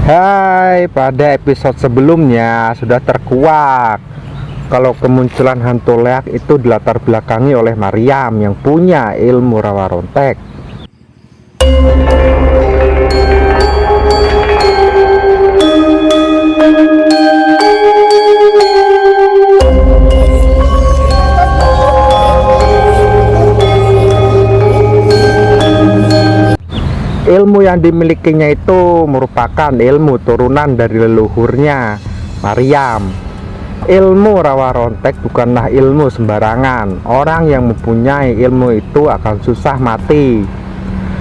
Hai, pada episode sebelumnya sudah terkuak kalau kemunculan hantu leak itu dilatar belakangi oleh Maryam yang punya ilmu rawa rontek. Ilmu yang dimilikinya itu merupakan ilmu turunan dari leluhurnya Maryam. Ilmu rawa rontek bukanlah ilmu sembarangan. Orang yang mempunyai ilmu itu akan susah mati.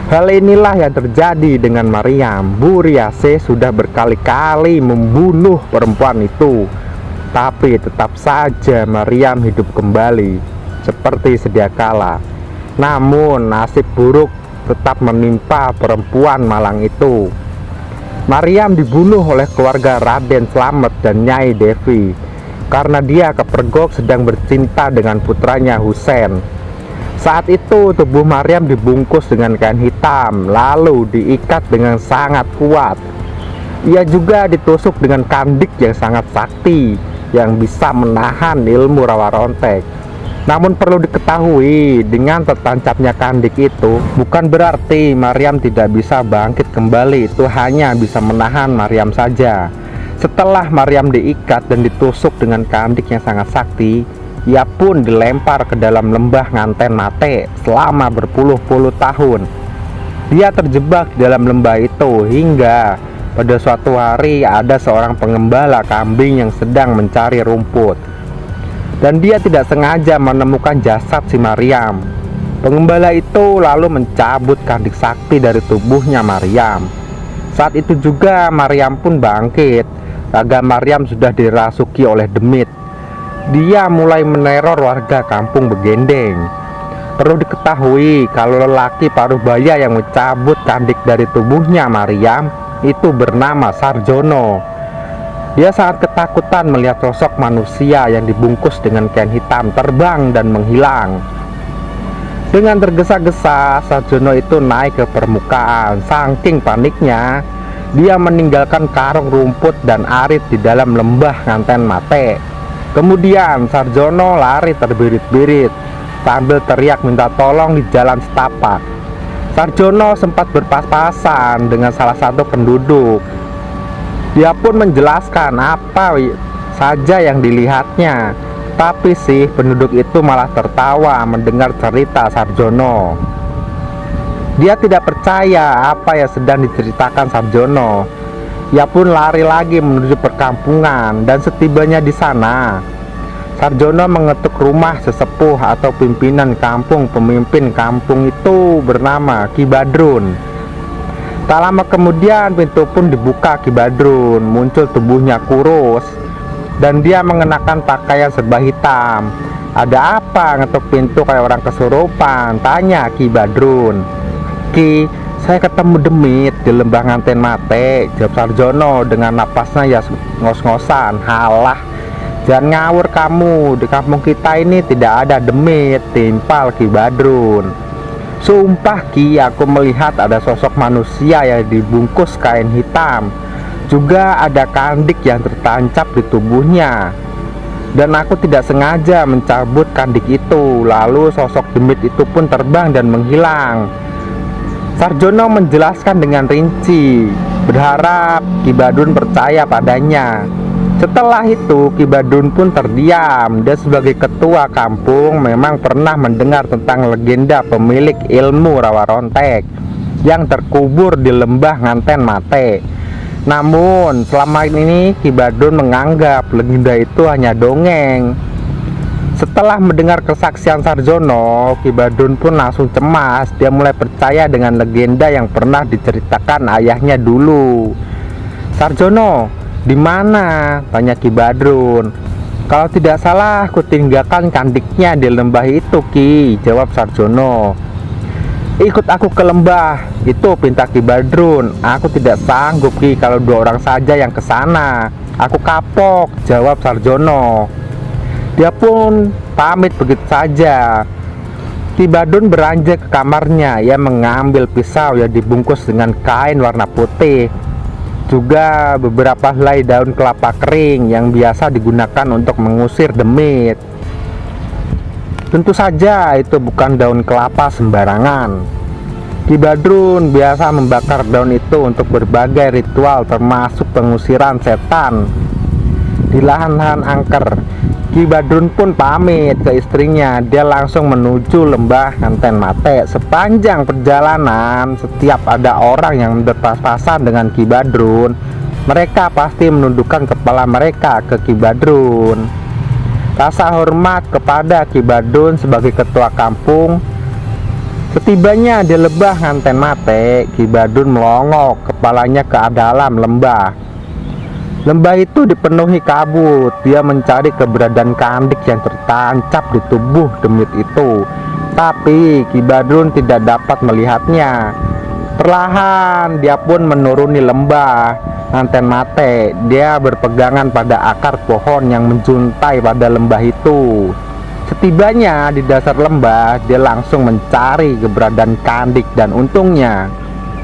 Hal inilah yang terjadi dengan Maryam. Bu Riase sudah berkali-kali membunuh perempuan itu, tapi tetap saja Maryam hidup kembali seperti sedia kala. Namun nasib buruk tetap menimpa perempuan malang itu. Maryam dibunuh oleh keluarga Raden Slamet dan Nyai Devi karena dia kepergok sedang bercinta dengan putranya Husein. Saat itu tubuh Maryam dibungkus dengan kain hitam lalu diikat dengan sangat kuat. Ia juga ditusuk dengan kandik yang sangat sakti yang bisa menahan ilmu rawa rontek. Namun perlu diketahui, dengan tertancapnya kandik itu bukan berarti Maryam tidak bisa bangkit kembali. Itu hanya bisa menahan Maryam saja. Setelah Maryam diikat dan ditusuk dengan kandik yang sangat sakti, ia pun dilempar ke dalam lembah Nganten Mate selama berpuluh-puluh tahun. Dia terjebak di dalam lembah itu hingga pada suatu hari ada seorang pengembala kambing yang sedang mencari rumput, dan dia tidak sengaja menemukan jasad si Maryam. Pengembala itu lalu mencabut kandik sakti dari tubuhnya Maryam. Saat itu juga Maryam pun bangkit. Raga Maryam sudah dirasuki oleh demit. Dia mulai meneror warga kampung Begendeng. Perlu diketahui kalau lelaki Parubaya yang mencabut kandik dari tubuhnya Maryam itu bernama Sarjono. Dia sangat ketakutan melihat sosok manusia yang dibungkus dengan kain hitam terbang dan menghilang. Dengan tergesa-gesa, Sarjono itu naik ke permukaan. Saking paniknya, dia meninggalkan karung rumput dan arit di dalam lembah Nganten Mate. Kemudian Sarjono lari terbirit-birit sambil teriak minta tolong di jalan setapak. Sarjono sempat berpas-pasan dengan salah satu penduduk. Dia pun menjelaskan apa saja yang dilihatnya, tapi si penduduk itu malah tertawa mendengar cerita Sarjono. Dia tidak percaya apa yang sedang diceritakan Sarjono. Ia pun lari lagi menuju perkampungan, dan setibanya di sana, Sarjono mengetuk rumah sesepuh atau pimpinan kampung. Pemimpin kampung itu bernama Ki Badrun. Tak lama kemudian pintu pun dibuka Ki Badrun. Muncul tubuhnya kurus dan dia mengenakan pakaian serba hitam. "Ada apa ngetuk pintu kayak orang kesurupan?" tanya Ki Badrun. "Ki, saya ketemu demit di lembah Nganten Mate," jawab Sarjono dengan napasnya ya ngos-ngosan. "Halah, jangan ngawur kamu, di kampung kita ini tidak ada demit," timpal Ki Badrun. "Sumpah Ki, aku melihat ada sosok manusia yang dibungkus kain hitam. Juga ada kandik yang tertancap di tubuhnya. Dan aku tidak sengaja mencabut kandik itu. Lalu sosok demit itu pun terbang dan menghilang." Sarjono menjelaskan dengan rinci, berharap Ki Badrun percaya padanya. Setelah itu Ki Badrun pun terdiam. Dia sebagai ketua kampung memang pernah mendengar tentang legenda pemilik ilmu rawa rontek yang terkubur di lembah Nganten Mate. Namun selama ini Ki Badrun menganggap legenda itu hanya dongeng. Setelah mendengar kesaksian Sarjono, Ki Badrun pun langsung cemas. Dia mulai percaya dengan legenda yang pernah diceritakan ayahnya dulu. "Sarjono, di mana?" tanya Ki Badrun. "Kalau tidak salah aku tinggalkan kandiknya di lembah itu Ki," jawab Sarjono. "Ikut aku ke lembah itu," pinta Ki Badrun. "Aku tidak sanggup Ki kalau 2 orang saja yang ke sana. Aku kapok," jawab Sarjono. Dia pun pamit begitu saja. Ki Badrun beranjak ke kamarnya. Ia mengambil pisau yang dibungkus dengan kain warna putih. juga beberapa helai daun kelapa kering yang biasa digunakan untuk mengusir demit. Tentu saja itu bukan daun kelapa sembarangan. Ki Badrun biasa membakar daun itu untuk berbagai ritual termasuk pengusiran setan. Di lahan-lahan angker, Ki Badrun pun pamit ke istrinya. Dia langsung menuju lembah Nganten Mate. Sepanjang perjalanan, setiap ada orang yang berpapasan dengan Ki Badrun, mereka pasti menundukkan kepala mereka ke Ki Badrun. Rasa hormat kepada Ki Badrun sebagai ketua kampung. Setibanya di lembah Nganten Mate, Ki Badrun melongok kepalanya ke dalam lembah. Lembah itu dipenuhi kabut. Dia mencari keberadaan kandik yang tertancap di tubuh demit itu, tapi Ki Badrun tidak dapat melihatnya. Perlahan dia pun menuruni lembah Nganten Mate. Dia berpegangan pada akar pohon yang menjuntai pada lembah itu. Setibanya di dasar lembah, dia langsung mencari keberadaan kandik, dan untungnya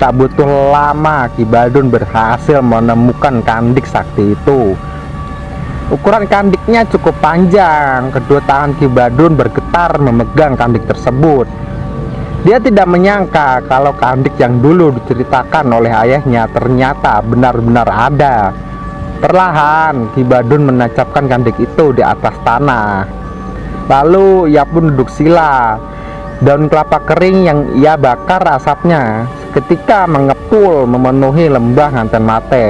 tak butuh lama Ki Badrun berhasil menemukan kandik sakti itu. Ukuran kandiknya cukup panjang. Kedua tangan Ki Badrun bergetar memegang kandik tersebut. Dia tidak menyangka kalau kandik yang dulu diceritakan oleh ayahnya ternyata benar-benar ada. Perlahan Ki Badrun menancapkan kandik itu di atas tanah. Lalu ia pun duduk sila. Daun kelapa kering yang ia bakar asapnya ketika mengepul memenuhi lembah Nganten Mate.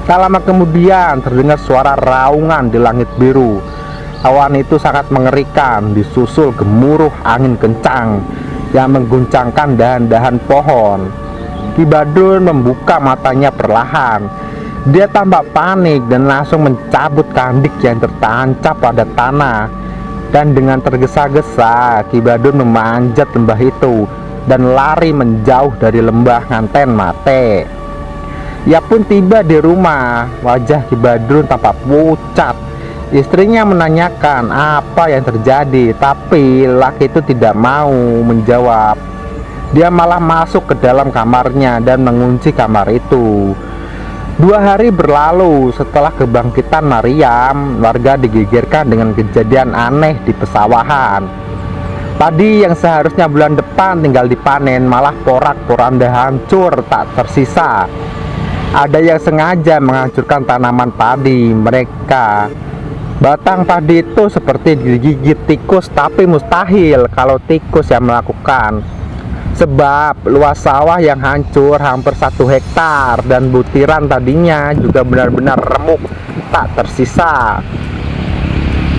Tak lama kemudian terdengar suara raungan di langit biru. Awan itu sangat mengerikan, disusul gemuruh angin kencang yang mengguncangkan dahan-dahan pohon. Ki Badrun membuka matanya perlahan. Dia tampak panik dan langsung mencabut kandik yang tertancap pada tanah. Dan dengan tergesa-gesa, Ki Badrun memanjat lembah itu dan lari menjauh dari lembah Nganten Mate. Ia pun tiba di rumah. Wajah Ki Badrun tampak pucat. Istrinya menanyakan apa yang terjadi, tapi laki itu tidak mau menjawab. Dia malah masuk ke dalam kamarnya dan mengunci kamar itu. 2 hari berlalu setelah kebangkitan Maryam. Warga digegerkan dengan kejadian aneh di pesawahan. Padi yang seharusnya bulan depan tinggal dipanen malah porak-poranda hancur tak tersisa. Ada yang sengaja menghancurkan tanaman padi mereka. Batang padi itu seperti digigit tikus, tapi mustahil kalau tikus yang melakukan. Sebab luas sawah yang hancur hampir 1 hektar dan butiran tadinya juga benar-benar remuk tak tersisa.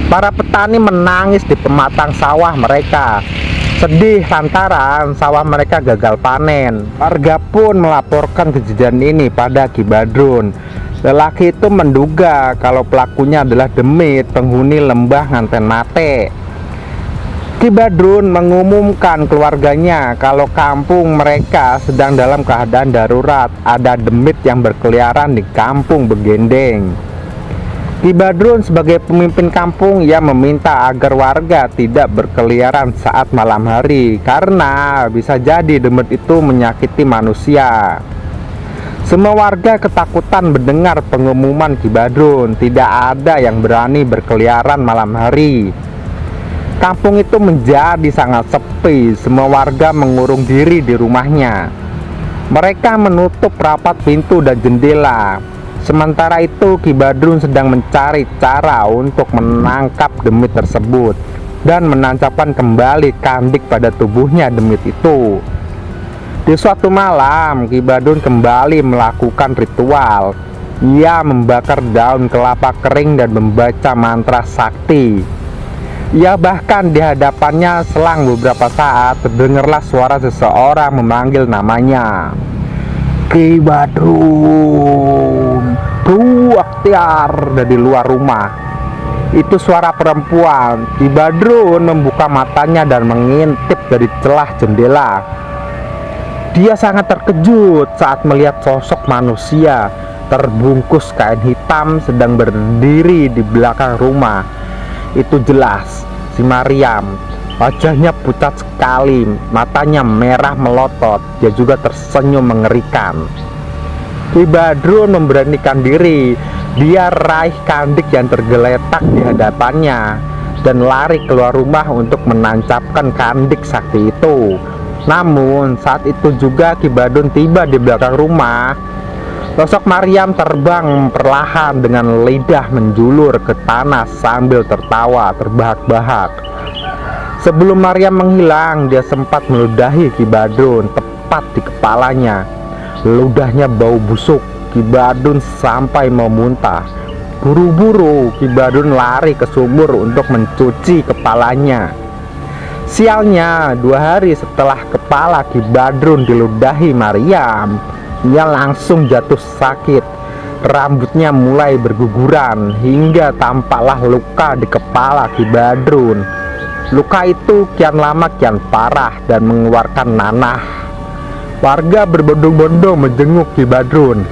Para petani menangis di pematang sawah mereka, sedih lantaran sawah mereka gagal panen. Warga pun melaporkan kejadian ini pada Ki Badrun. Lelaki itu menduga kalau pelakunya adalah demit, penghuni lembah Nganten Mate. Ki Badrun mengumumkan keluarganya kalau kampung mereka sedang dalam keadaan darurat. Ada demit yang berkeliaran di kampung Begendeng. Ki Badrun sebagai pemimpin kampung, ia meminta agar warga tidak berkeliaran saat malam hari karena bisa jadi demit itu menyakiti manusia. Semua warga ketakutan mendengar pengumuman Ki Badrun. Tidak ada yang berani berkeliaran malam hari. Kampung itu menjadi sangat sepi. Semua warga mengurung diri di rumahnya. Mereka menutup rapat pintu dan jendela. Sementara itu Ki Badrun sedang mencari cara untuk menangkap demit tersebut dan menancapkan kembali kandik pada tubuhnya demit itu. Di suatu malam, Ki Badrun kembali melakukan ritual. Ia membakar daun kelapa kering dan membaca mantra sakti. Ia bahkan di hadapannya selang beberapa saat terdengarlah suara seseorang memanggil namanya. Ki Badrun, Akhtiar, dari luar rumah. Itu suara perempuan. Ki Badrun membuka matanya dan mengintip dari celah jendela. Dia sangat terkejut saat melihat sosok manusia terbungkus kain hitam sedang berdiri di belakang rumah. Itu jelas si Maryam. Wajahnya pucat sekali, matanya merah melotot. Dia juga tersenyum mengerikan. Ki Badrun memberanikan diri. Dia raih kandik yang tergeletak di hadapannya dan lari keluar rumah untuk menancapkan kandik sakti itu. Namun saat itu juga Ki Badrun tiba di belakang rumah. Sosok Maryam terbang perlahan dengan lidah menjulur ke tanah sambil tertawa terbahak-bahak. Sebelum Maryam menghilang, dia sempat meludahi Ki Badrun tepat di kepalanya. Ludahnya bau busuk. Ki Badrun sampai mau muntah. Buru-buru Ki Badrun lari ke sumur untuk mencuci kepalanya. Sialnya, 2 hari setelah kepala Ki Badrun diludahi Maryam, ia langsung jatuh sakit. Rambutnya mulai berguguran hingga tampaklah luka di kepala Ki Badrun. Luka itu kian lama kian parah dan mengeluarkan nanah. Warga berbondong-bondong menjenguk Ki Badrun.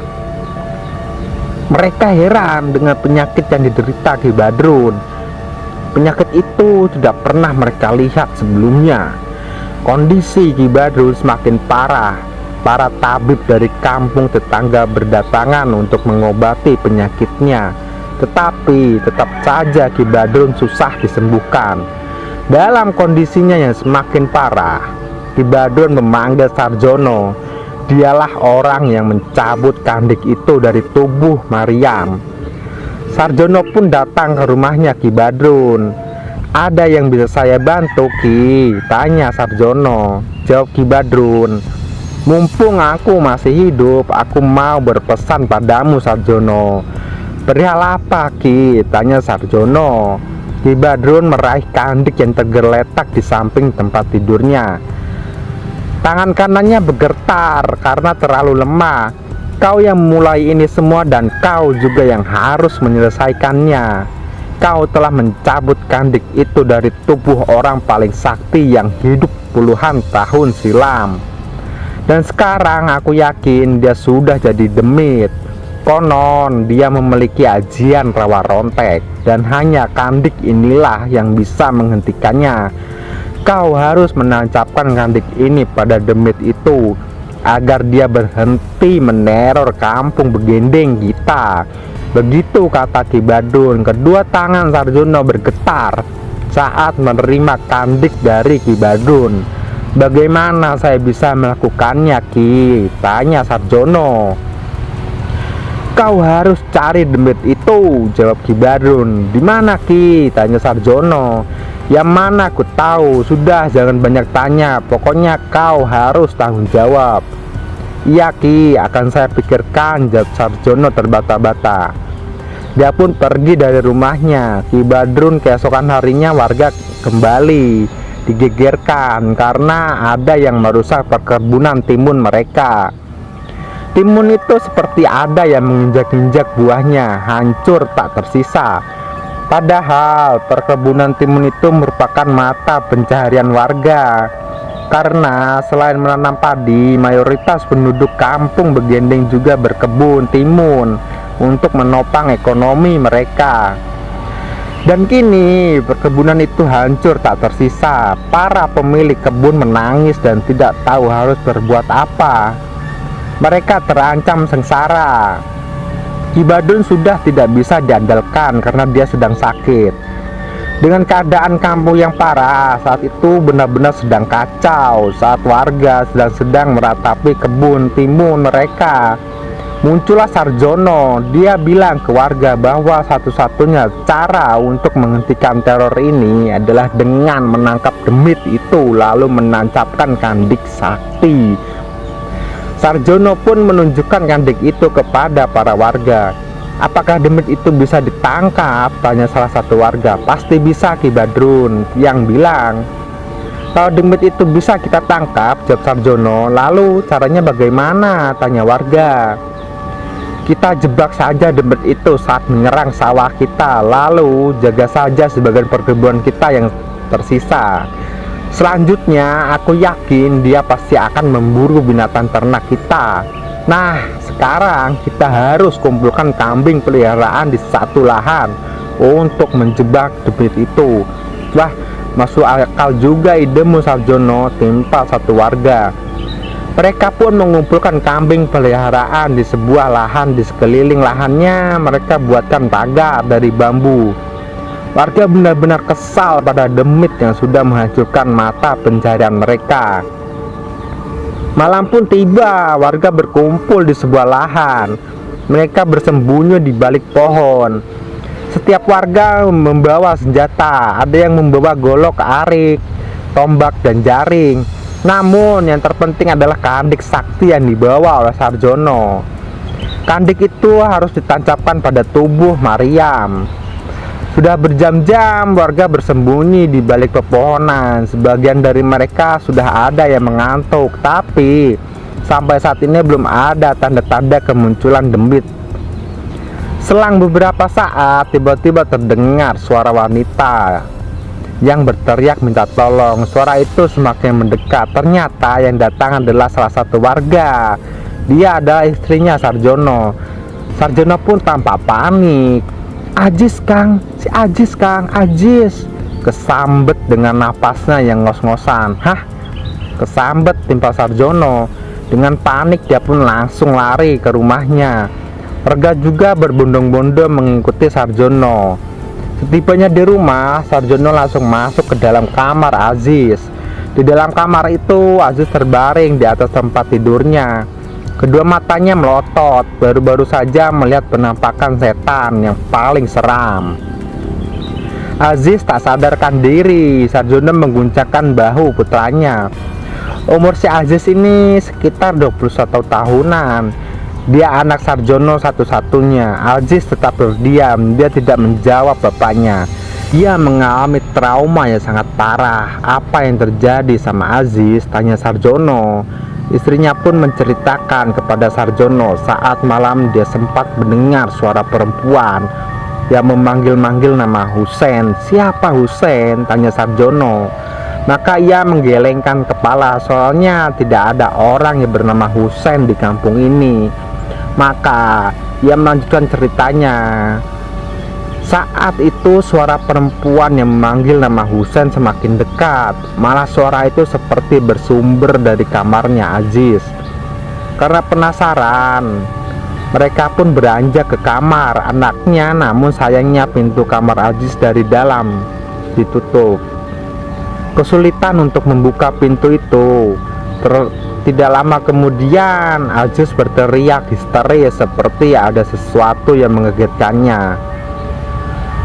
Mereka heran dengan penyakit yang diderita Ki Badrun. Penyakit itu tidak pernah mereka lihat sebelumnya. Kondisi Ki Badrun semakin parah. Para tabib dari kampung tetangga berdatangan untuk mengobati penyakitnya. Tetapi tetap saja Ki Badrun susah disembuhkan. Dalam kondisinya yang semakin parah, Ki Badrun memanggil Sarjono. Dialah orang yang mencabut kandik itu dari tubuh Maryam. Sarjono pun datang ke rumahnya Ki Badrun. "Ada yang bisa saya bantu, Ki?" tanya Sarjono. Jawab Ki Badrun, "Mumpung aku masih hidup, aku mau berpesan padamu, Sarjono." "Perihal apa, Ki?" tanya Sarjono. Ki Badrun meraih kandik yang tergeletak di samping tempat tidurnya. Tangan kanannya bergetar karena terlalu lemah. "Kau yang mulai ini semua dan kau juga yang harus menyelesaikannya. Kau telah mencabut kandik itu dari tubuh orang paling sakti yang hidup puluhan tahun silam. Dan sekarang aku yakin dia sudah jadi demit. Konon dia memiliki ajian rawa rontek dan hanya kandik inilah yang bisa menghentikannya. Kau harus menancapkan kandik ini pada demit itu agar dia berhenti meneror kampung Begendeng kita." Begitu kata Ki Badrun. Kedua tangan Sarjono bergetar saat menerima kandik dari Ki Badrun. "Bagaimana saya bisa melakukannya, Ki?" tanya Sarjono. "Kau harus cari demit itu," jawab Ki Badrun. "Di mana, Ki?" tanya Sarjono. "Yang mana aku tahu, sudah jangan banyak tanya, pokoknya kau harus tanggung jawab." "Iya, Ki, akan saya pikirkan," jawab Sarjono terbata-bata. Dia pun pergi dari rumahnya. Ki Badrun keesokan harinya warga kembali digegerkan karena ada yang merusak perkebunan timun mereka. Timun itu seperti ada yang menginjak-injak buahnya, hancur tak tersisa. Padahal perkebunan timun itu merupakan mata pencaharian warga. Karena selain menanam padi, mayoritas penduduk kampung Begendeng juga berkebun timun untuk menopang ekonomi mereka. Dan kini perkebunan itu hancur tak tersisa. Para pemilik kebun menangis dan tidak tahu harus berbuat apa. Mereka terancam sengsara. Ki Badrun sudah tidak bisa diandalkan karena dia sedang sakit. Dengan keadaan kampung yang parah saat itu benar-benar sedang kacau. Saat warga sedang meratapi kebun timun mereka, muncullah Sarjono. Dia bilang ke warga bahwa satu-satunya cara untuk menghentikan teror ini adalah dengan menangkap demit itu lalu menancapkan kandik sakti. Sarjono pun menunjukkan kandik itu kepada para warga. "Apakah demit itu bisa ditangkap?" tanya salah satu warga. "Pasti bisa, Ki Badrun," yang bilang. "Kalau demit itu bisa kita tangkap," jawab Sarjono. "Lalu caranya bagaimana?" tanya warga. "Kita jebak saja demit itu saat menyerang sawah kita, lalu jaga saja sebagian perkebunan kita yang tersisa. Selanjutnya aku yakin dia pasti akan memburu binatang ternak kita. Nah, sekarang kita harus kumpulkan kambing peliharaan di satu lahan untuk menjebak demit itu." "Wah, masuk akal juga idemu, Sarjono," timpal satu warga. Mereka pun mengumpulkan kambing peliharaan di sebuah lahan. Di sekeliling lahannya mereka buatkan pagar dari bambu. Warga benar-benar kesal pada demit yang sudah menghancurkan mata pencarian mereka. Malam pun tiba, warga berkumpul di sebuah lahan. Mereka bersembunyi di balik pohon. Setiap warga membawa senjata. Ada yang membawa golok, arik, tombak, dan jaring. Namun yang terpenting adalah kandik sakti yang dibawa oleh Sarjono. Kandik itu harus ditancapkan pada tubuh Maryam. Sudah berjam-jam warga bersembunyi di balik pepohonan. Sebagian dari mereka sudah ada yang mengantuk, tapi sampai saat ini belum ada tanda-tanda kemunculan demit. Selang beberapa saat, tiba-tiba terdengar suara wanita yang berteriak minta tolong. Suara itu semakin mendekat. Ternyata yang datang adalah salah satu warga. Dia adalah istrinya Sarjono. Sarjono pun tampak panik. "Ajis Kang, si Ajis Kang, Ajis!" Kesambet dengan napasnya yang ngos-ngosan. "Hah?" Kesambet timpal Sarjono. Dengan panik dia pun langsung lari ke rumahnya. Warga juga berbondong-bondong mengikuti Sarjono. Setibanya di rumah, Sarjono langsung masuk ke dalam kamar Aziz. Di dalam kamar itu, Aziz terbaring di atas tempat tidurnya. Kedua matanya melotot, baru-baru saja melihat penampakan setan yang paling seram. Aziz tak sadarkan diri. Sarjono mengguncangkan bahu putranya. Umur si Aziz ini sekitar 21 tahunan. Dia anak Sarjono satu-satunya. Aziz tetap berdiam. Dia tidak menjawab bapaknya. Dia mengalami trauma yang sangat parah. "Apa yang terjadi sama Aziz?" tanya Sarjono. Istrinya pun menceritakan kepada Sarjono saat malam dia sempat mendengar suara perempuan yang memanggil-manggil nama Husein. "Siapa Husein?" tanya Sarjono. Maka ia menggelengkan kepala, soalnya tidak ada orang yang bernama Husein di kampung ini. Maka ia melanjutkan ceritanya. Saat itu suara perempuan yang memanggil nama Husein semakin dekat. Malah suara itu seperti bersumber dari kamarnya Aziz. Karena penasaran, mereka pun beranjak ke kamar anaknya. Namun sayangnya pintu kamar Aziz dari dalam ditutup. Kesulitan untuk membuka pintu itu. Tidak lama kemudian Aziz berteriak histeris seperti ada sesuatu yang mengagetkannya.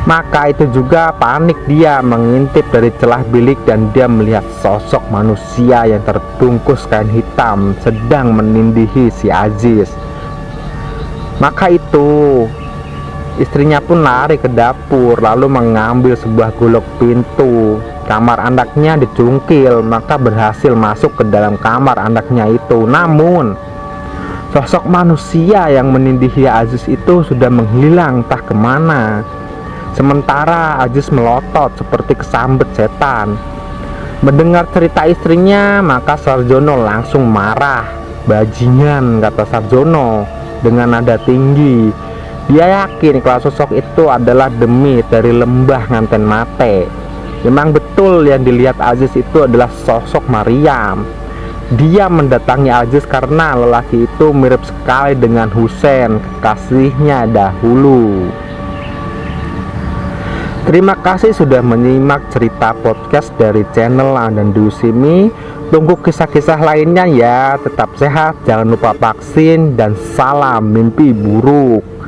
Maka itu juga panik dia mengintip dari celah bilik dan dia melihat sosok manusia yang terbungkus kain hitam sedang menindihi si Aziz. Maka itu istrinya pun lari ke dapur lalu mengambil sebuah golok pintu. Kamar anaknya dicungkil, maka berhasil masuk ke dalam kamar anaknya itu. Namun sosok manusia yang menindihi Aziz itu sudah menghilang entah kemana. Sementara Aziz melotot seperti kesambet setan. Mendengar cerita istrinya, maka Sarjono langsung marah. "Bajingan," kata Sarjono dengan nada tinggi. Dia yakin kalau sosok itu adalah demit dari lembah Nganten Mate. Memang betul yang dilihat Aziz itu adalah sosok Maryam. Dia mendatangi Aziz karena lelaki itu mirip sekali dengan Husein, kekasihnya dahulu. Terima kasih sudah menyimak cerita podcast dari channel dan Dusimi. Tunggu kisah-kisah lainnya ya. Tetap sehat, jangan lupa vaksin, dan salam mimpi buruk.